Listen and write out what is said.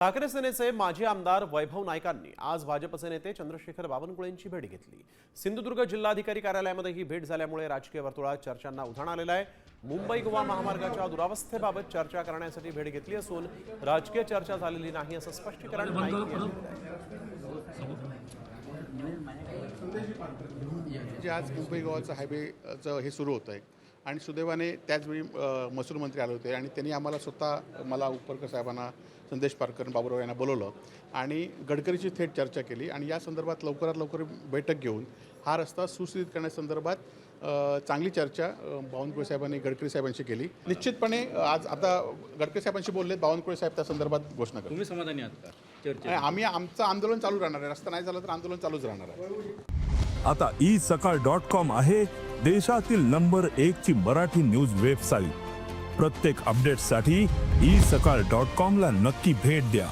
ठाकरे सेनेचे माजी आमदार वैभव नाईकांनी आज भाजपचे नेते चंद्रशेखर बावनकुळेंची भेट घेतली। सिंधुदुर्ग जिल्हाधिकारी कार्यालयामध्ये ही भेट झाल्यामुळे राजकीय वर्तुळात चर्चांना उधाण आलेलं आहे। मुंबई गोवा महामार्गाच्या दुरावस्थेबाबत चर्चा करण्यासाठी भेट घेतली असून राजकीय चर्चा झालेली नाही असं स्पष्टीकरण नाईक यांनी दिलं। आज मुंबई गोवाचं हायवेचं हे सुरू होतं आहे आणि सुदैवाने त्याचवेळी महसूल मंत्री आले होते आणि त्यांनी आम्हाला स्वतः मला उपरकर साहेबांना, संदेश पारकर, बाबुराव यांना बोलवलं आणि गडकरीची थेट चर्चा केली आणि या संदर्भात लवकरात लवकर बैठक घेऊन हा रस्ता सुस्थितीत करण्यासंदर्भात चांगली चर्चा बावनकुळे साहेबांनी गडकरी साहेबांशी केली। निश्चितपणे आज आता गडकरी साहेबांशी बोलले, बावनकुळे साहेब त्या संदर्भात घोषणा करतील। तुम्ही समाधानी आहात का चर्चा? आम्ही आमचं आंदोलन चालू राहणार आहे। रस्ता नाही झाला तर आंदोलन चालूच राहणार आहे। आता isakal.com आहे देशातील नंबर 1 ची मराठी न्यूज वेबसाईट। प्रत्येक अपडेटसाठी isakal.com ला नक्की भेट द्या।